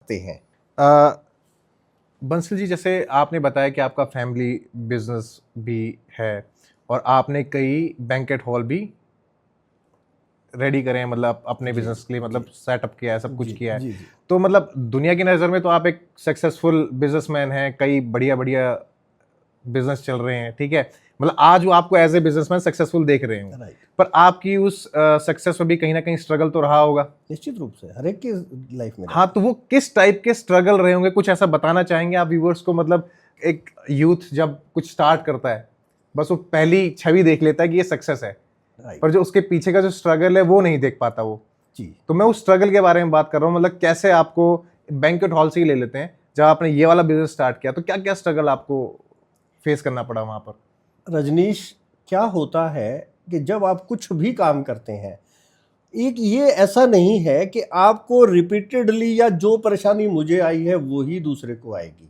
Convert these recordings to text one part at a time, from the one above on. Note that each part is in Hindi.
सकते हैं। बंसल जी, जैसे आपने बताया कि आपका फैमिली बिजनेस भी है और आपने कई बैंकेट हॉल भी रेडी करे हैं, मतलब अपने जी बिजनेस के लिए, मतलब जी सेटअप किया है, सब कुछ जी किया है। जी जी। तो मतलब दुनिया की नज़र में तो आप एक सक्सेसफुल बिजनेसमैन हैं, कई बढ़िया बढ़िया बिजनेस चल रहे हैं, ठीक है। मतलब आज वो आपको एज ए बिजनेसमैन सक्सेसफुल देख रहे हो, राइट। पर आपकी उस सक्सेस में भी कहीं ना कहीं स्ट्रगल तो रहा होगा। निश्चित रूप से हर एक की लाइफ में हाँ, रहती तो वो किस टाइप के स्ट्रगल रहे होंगे, कुछ ऐसा बताना चाहेंगे आप व्यूवर्स को? मतलब एक यूथ जब कुछ स्टार्ट करता है, बस वो पहली छवि देख लेता है कि ये सक्सेस है, है। राइट। पर जो उसके पीछे का जो स्ट्रगल है वो नहीं देख पाता वो। जी। तो मैं उस स्ट्रगल के बारे में बात कर रहा हूँ, मतलब कैसे आपको बैंक्वेट हॉल से ही ले लेते हैं, जब आपने ये वाला बिजनेस स्टार्ट किया तो क्या क्या स्ट्रगल आपको फेस करना पड़ा वहां पर? रजनीश, क्या होता है कि जब आप कुछ भी काम करते हैं, एक ये ऐसा नहीं है कि आपको रिपीटेडली या जो परेशानी मुझे आई है वो ही दूसरे को आएगी।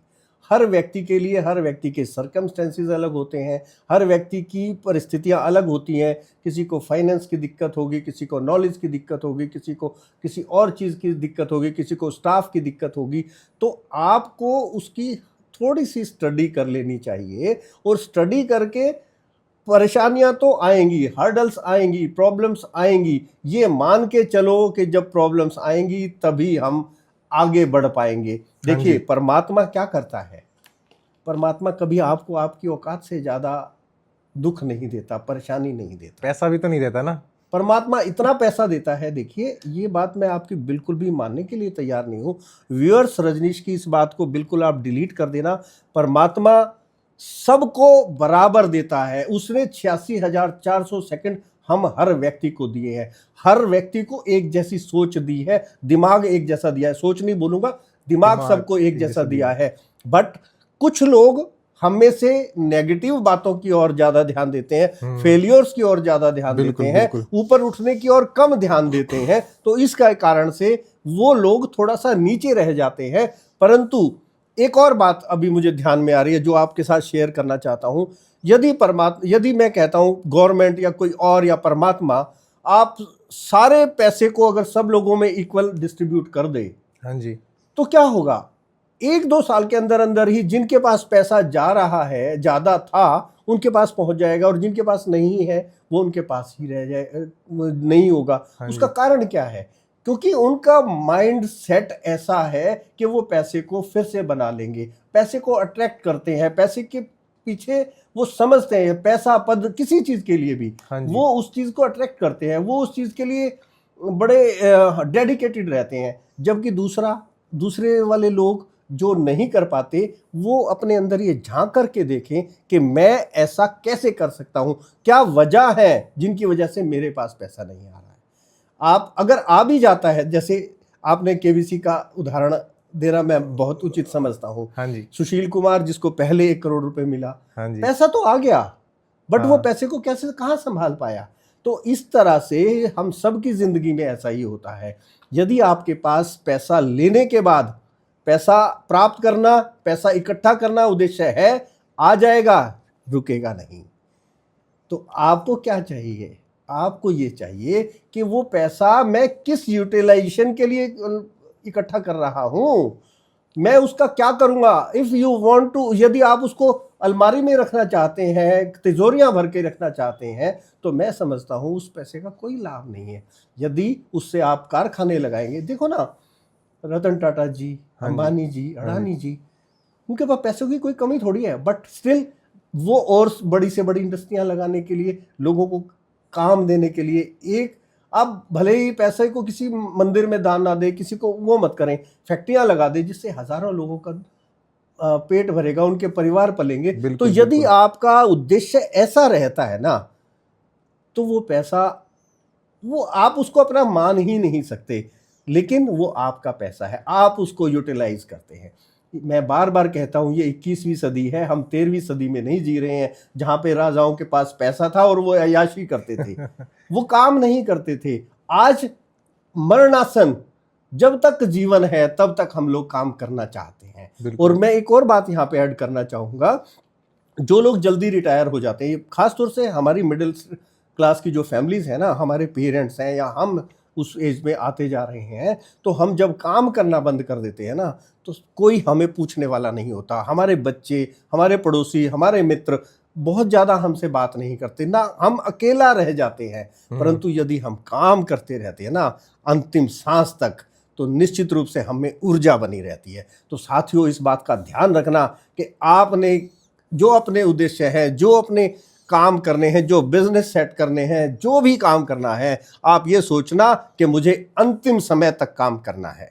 हर व्यक्ति के लिए, हर व्यक्ति के सर्कमस्टेंसेस अलग होते हैं, हर व्यक्ति की परिस्थितियां अलग होती हैं। किसी को फाइनेंस की दिक्कत होगी, किसी को नॉलेज की दिक्कत होगी, किसी को किसी और चीज़ की दिक्कत होगी, किसी को स्टाफ की दिक्कत होगी। तो आपको उसकी थोड़ी सी स्टडी कर लेनी चाहिए, और स्टडी करके परेशानियां तो आएंगी, हर्डल्स आएंगी, प्रॉब्लम्स आएंगी। ये मान के चलो कि जब प्रॉब्लम्स आएंगी तभी हम आगे बढ़ पाएंगे। हाँ देखिए, जी। परमात्मा क्या करता है, परमात्मा कभी आपको आपकी औकात से ज्यादा दुख नहीं देता, परेशानी नहीं देता। पैसा भी तो नहीं देता ना। परमात्मा इतना पैसा देता है। देखिए, ये बात मैं आपकी बिल्कुल भी मानने के लिए तैयार नहीं हूं। व्यूअर्स, रजनीश की इस बात को बिल्कुल आप डिलीट कर देना। परमात्मा सबको बराबर देता है। उसने 86,400 सेकंड हम हर व्यक्ति को दिए हैं। हर व्यक्ति को एक जैसी सोच दी है, दिमाग एक जैसा दिया है। सोच नहीं बोलूंगा, दिमाग सबको एक जैसा दिया है। बट कुछ लोग हम में से नेगेटिव बातों की ओर ज्यादा ध्यान देते हैं, फेलियर्स की ओर ज्यादा ध्यान देते हैं, ऊपर उठने की ओर कम ध्यान देते हैं। तो इसका कारण से वो लोग थोड़ा सा नीचे रह जाते हैं। परंतु एक और बात अभी मुझे ध्यान में आ रही है जो आपके साथ शेयर करना चाहता हूं। यदि मैं कहता हूं गवर्नमेंट या कोई और या परमात्मा आप सारे पैसे को अगर सब लोगों में इक्वल डिस्ट्रीब्यूट कर दे, हाँ जी, तो क्या होगा? 1-2 साल के अंदर अंदर ही जिनके पास पैसा जा रहा है, ज्यादा था, उनके पास पहुंच जाएगा, और जिनके पास नहीं है वो उनके पास ही रह जाए, नहीं होगा। उसका कारण क्या है? क्योंकि उनका माइंड सेट ऐसा है कि वो पैसे को फिर से बना लेंगे, पैसे को अट्रैक्ट करते हैं, पैसे के पीछे वो समझते हैं, पैसा पद किसी चीज के लिए भी वो उस चीज को अट्रैक्ट करते हैं, वो उस चीज के लिए बड़े डेडिकेटेड रहते हैं। जबकि दूसरे वाले लोग जो नहीं कर पाते, वो अपने अंदर ये झांक करके देखें कि मैं ऐसा कैसे कर सकता हूं, क्या वजह है जिनकी वजह से मेरे पास पैसा नहीं आ रहा है। आप अगर आ भी जाता है, जैसे आपने केबीसी का उदाहरण देना मैं बहुत उचित समझता हूं। हाँ जी, सुशील कुमार जिसको पहले 1 करोड़ रुपए मिला, हाँ जी, पैसा तो आ गया, बट वो पैसे को कैसे कहां संभाल पाया? तो इस तरह से हम सब की जिंदगी में ऐसा ही होता है। यदि आपके पास पैसा लेने के बाद पैसा प्राप्त करना, पैसा इकट्ठा करना उद्देश्य है, आ जाएगा, रुकेगा नहीं। तो आपको क्या चाहिए? आपको ये चाहिए कि वो पैसा मैं किस यूटिलाइजेशन के लिए इकट्ठा कर रहा हूं, मैं उसका क्या करूंगा। इफ यू वांट टू, यदि आप उसको अलमारी में रखना चाहते हैं, तिजोरियां भर के रखना चाहते हैं, तो मैं समझता हूं उस पैसे का कोई लाभ नहीं है। यदि उससे आप कारखाने लगाएंगे, देखो ना, रतन टाटा जी, अंबानी जी, अडानी जी, उनके पास पैसों की कोई कमी थोड़ी है, बट स्टिल वो और बड़ी से बड़ी इंडस्ट्रियां लगाने के लिए, लोगों को काम देने के लिए, एक आप भले ही पैसे को किसी मंदिर में दान ना दे, किसी को वो मत करें, फैक्ट्रियां लगा दे जिससे हजारों लोगों का पेट भरेगा, उनके परिवार पलेंगे। तो यदि आपका उद्देश्य ऐसा रहता है ना, तो वो पैसा, वो आप उसको अपना मान ही नहीं सकते, लेकिन वो आपका पैसा है, आप उसको यूटिलाइज करते हैं। मैं बार बार कहता हूं, ये 21वीं सदी है, हम 13वीं सदी में नहीं जी रहे हैं जहां पे राजाओं के पास पैसा था और वो अय्याशी करते थे, वो काम नहीं करते थे। आज मरणासन, जब तक जीवन है तब तक हम लोग काम करना चाहते हैं। और मैं एक और बात यहां पे ऐड करना चाहूंगा, जो लोग जल्दी रिटायर हो जाते हैं, खासतौर से हमारी मिडिल क्लास की जो फैमिलीज है ना, हमारे पेरेंट्स हैं या हम उस एज में आते जा रहे हैं, तो हम जब काम करना बंद कर देते हैं ना, तो कोई हमें पूछने वाला नहीं होता। हमारे बच्चे, हमारे पड़ोसी, हमारे मित्र बहुत ज़्यादा हमसे बात नहीं करते ना, हम अकेला रह जाते हैं। परंतु यदि हम काम करते रहते हैं ना अंतिम सांस तक, तो निश्चित रूप से हमें ऊर्जा बनी रहती है। तो साथियों, इस बात का ध्यान रखना कि आपने जो अपने उद्देश्य है, जो अपने काम करने हैं, जो बिजनेस सेट करने हैं, जो भी काम करना है, आप ये सोचना कि मुझे अंतिम समय तक काम करना है।